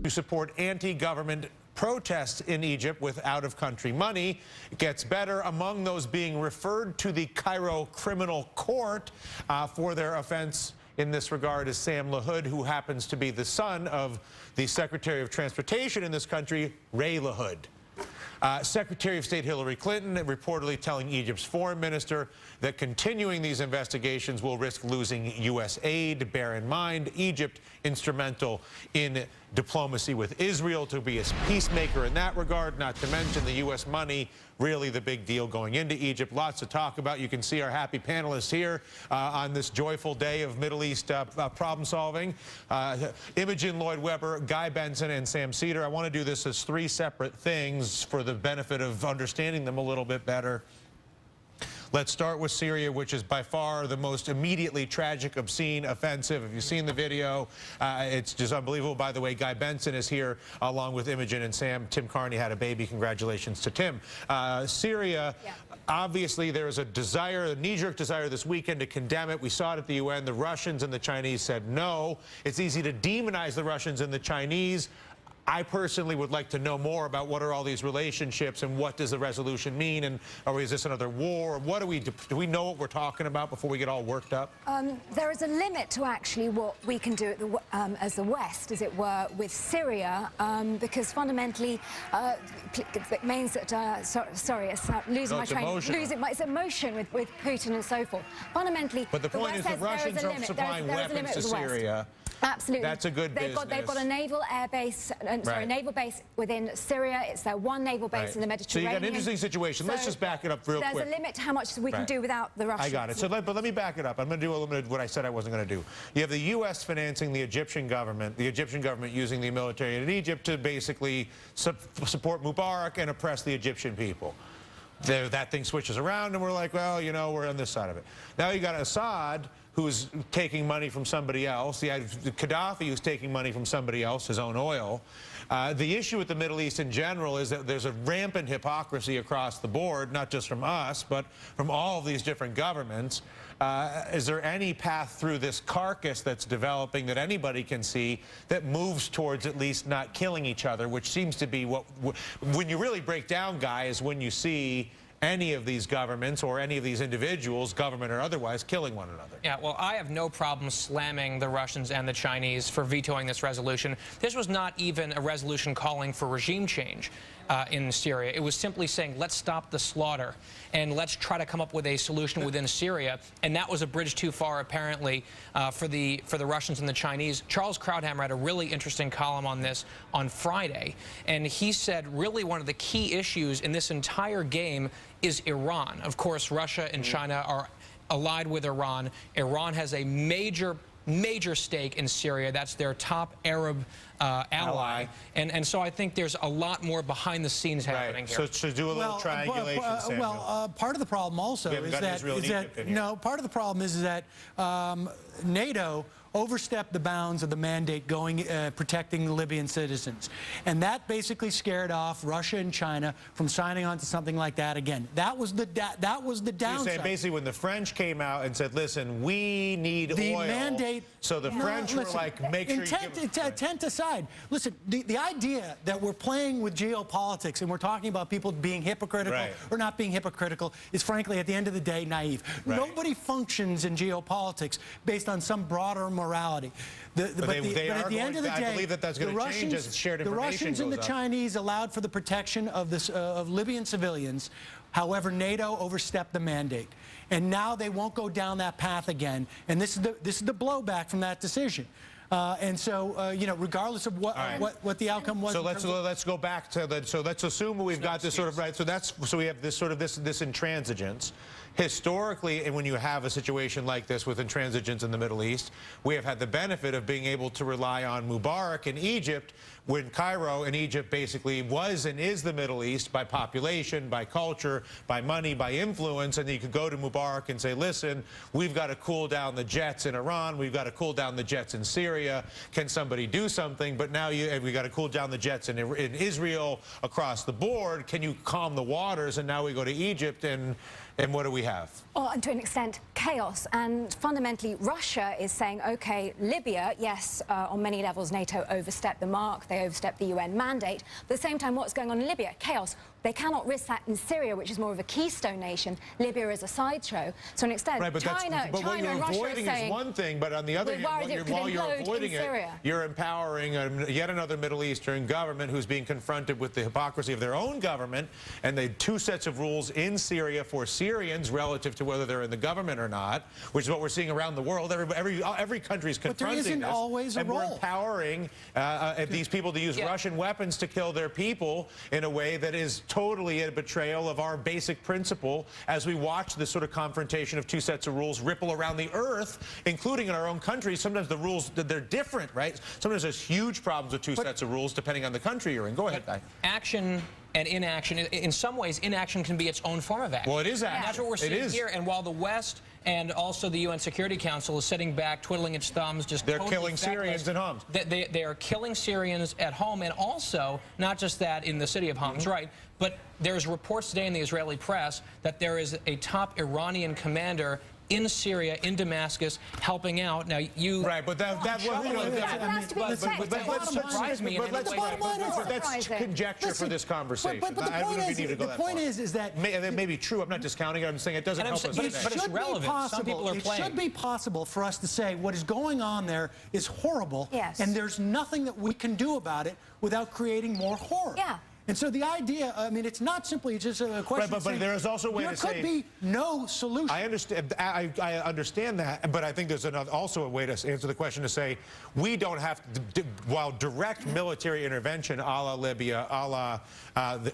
to support anti-government protests in Egypt with out-of-country money. It gets better. Among those being referred to the Cairo Criminal Court for their offense in this regard is Sam LaHood, who happens to be the son of the Secretary of Transportation in this country, Ray LaHood. Secretary of State Hillary Clinton reportedly telling Egypt's foreign minister that continuing these investigations will risk losing U.S. aid. Bear in mind, Egypt instrumental in diplomacy with Israel to be a peacemaker in that regard, not to mention the U.S. money, really the big deal going into Egypt. Lots to talk about. You can see our happy panelists here on this joyful day of Middle East problem solving. Imogen Lloyd-Webber, Guy Benson, and Sam Seder. I want to do this as three separate things for the benefit of understanding them a little bit better. Let's start with Syria, which is by far the most immediately tragic, obscene, offensive. If you've seen the video, it's just unbelievable. By the way, Guy Benson is here along with Imogen and Sam. Tim Carney had a baby. Congratulations to Tim. Syria, obviously there is a desire, a knee-jerk desire this weekend to condemn it. We saw it at the UN. The Russians and the Chinese said no. It's easy to demonize the Russians and the Chinese. I personally would like to know more about what are all these relationships and what does the resolution mean, and or is this another war? What do we know what we're talking about before we get all worked up? There is a limit to actually what we can do at as the West, as it were, with Syria, because fundamentally it means that sorry, it's losing my train, it's emotion with Putin and so forth. Fundamentally, but the point is the Russians are supplying weapons to Syria. Absolutely. That's a good business. They've got a naval air base, a naval base within Syria. It's their one naval base in the Mediterranean. So you got an interesting situation. Let's just back it up real quick. There's a limit to how much we can do without the Russians. I got it. So but let me back it up. I'm going to do a little bit of what I said I wasn't going to do. You have the U.S. financing the Egyptian government using the military in Egypt to basically support Mubarak and oppress the Egyptian people. That thing switches around and we're like, well, you know, we're on this side of it. Now you got Assad, who's taking money from somebody else. You have Gaddafi, who's taking money from somebody else, his own oil. The issue with the Middle East in general is that there's a rampant hypocrisy across the board, not just from us, but from all of these different governments. Is there any path through this carcass that's developing that anybody can see that moves towards at least not killing each other, which seems to be what, when you really break down, Guy, is when you see any of these governments or any of these individuals, government or otherwise, killing one another. Yeah, well, I have no problem slamming the Russians and the Chinese for vetoing this resolution. This was not even a resolution calling for regime change in Syria. It was simply saying, let's stop the slaughter and let's try to come up with a solution within Syria. And that was a bridge too far, apparently, for the Russians and the Chinese. Charles Krauthammer had a really interesting column on this on Friday, and he said really one of the key issues in this entire game is Iran. Of course, Russia and China are allied with Iran. Iran has a major stake in Syria. That's their top Arab ally. And so I think there's a lot more behind the scenes happening here. So to do a little triangulation, part of the problem also is that, part of the problem is that NATO overstepped the bounds of the mandate protecting the Libyan citizens. And that basically scared off Russia and China from signing on to something like that again. That was the downside. You're saying basically when the French came out and said, listen, we need oil. Mandate, so the French were like, make sure you give us intent aside. Listen, the idea that we're playing with geopolitics and we're talking about people being hypocritical or not being hypocritical is frankly, at the end of the day, naive. Nobody functions in geopolitics based on some broader morality. But at the end of the day, I believe that's going to change as shared information the Russians and the Chinese allowed for the protection of Libyan civilians. However, NATO overstepped the mandate, and now they won't go down that path again. And this is the blowback from that decision. And so, you know, regardless of what the outcome was. So let's go back to so let's assume we've got this sort of So we have this sort of this intransigence. Historically, and when you have a situation like this with intransigence in the Middle East, we have had the benefit of being able to rely on Mubarak in Egypt, when Cairo in Egypt basically was and is the Middle East by population, by culture, by money, by influence, and you could go to Mubarak and say, listen, we've got to cool down the jets in Iran, we've got to cool down the jets in Syria, can somebody do something? But now we've got to cool down the jets in Israel across the board, can you calm the waters? And now we go to Egypt, and what do we have? Oh, and to an extent, chaos. And fundamentally, Russia is saying, OK, Libya, yes, on many levels, NATO overstepped the mark. They overstepped the UN mandate. But at the same time, what's going on in Libya? Chaos. They cannot risk that in Syria, which is more of a keystone nation. Libya is a sideshow. So, to an extent, right, but China what you're and Russia avoiding is one thing, but on the other hand, while you're avoiding it, you're empowering yet another Middle Eastern government who's being confronted with the hypocrisy of their own government and the two sets of rules in Syria for Syrians relative to whether they're in the government or not, which is what we're seeing around the world. Every country is confronting this. But there isn't always a and role. We're empowering these people to use Russian weapons to kill their people in a way that is totally a betrayal of our basic principle as we watch this sort of confrontation of two sets of rules ripple around the earth, including in our own country. Sometimes the rules, they're different, right? Sometimes there's huge problems with two sets of rules depending on the country you're in. Go ahead, Guy. Action and inaction, in some ways, inaction can be its own form of action. Well, it is action. And that's what we're seeing here. And while the West and also the UN Security Council is sitting back, twiddling its thumbs, just they're killing Syrians at Homs. They are killing Syrians at home, and also, not just that in the city of Homs, right, but there's reports today in the Israeli press that there is a top Iranian commander in Syria, in Damascus, helping out. Now, you... Right, but that surprised me. But that's conjecture for this conversation. But the point is that... That may be true. I'm not discounting it. I'm saying it doesn't help us. But it's relevant. Some people are playing. It should be possible for us to say what is going on there is horrible, and there's nothing that we can do about it without creating more horror. Yeah. And so the idea, I mean, it's not simply just a question but of saying, there is also a way to say... there could be no solution. I understand that, but I think there's also a way to answer the question to say, we don't have to, while direct military intervention a la Libya, a la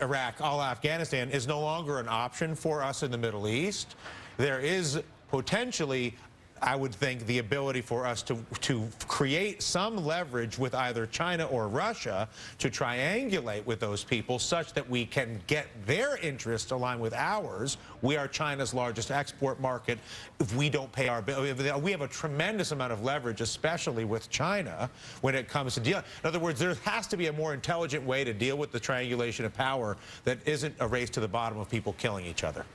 Iraq, a la Afghanistan is no longer an option for us in the Middle East, there is potentially, I would think, the ability for us to create some leverage with either China or Russia to triangulate with those people such that we can get their interests aligned with ours. We are China's largest export market. If we don't pay our bill, we have a tremendous amount of leverage, especially with China, when it comes to dealing. In other words, there has to be a more intelligent way to deal with the triangulation of power that isn't a race to the bottom of people killing each other.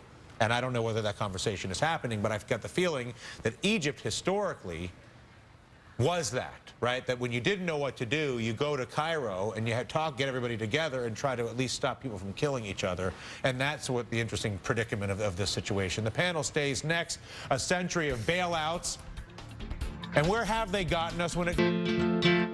And I don't know whether that conversation is happening, but I've got the feeling that Egypt historically was that, right? That when you didn't know what to do, you go to Cairo and you had get everybody together and try to at least stop people from killing each other. And that's what the interesting predicament of this situation. The panel stays next. A century of bailouts. And where have they gotten us when it...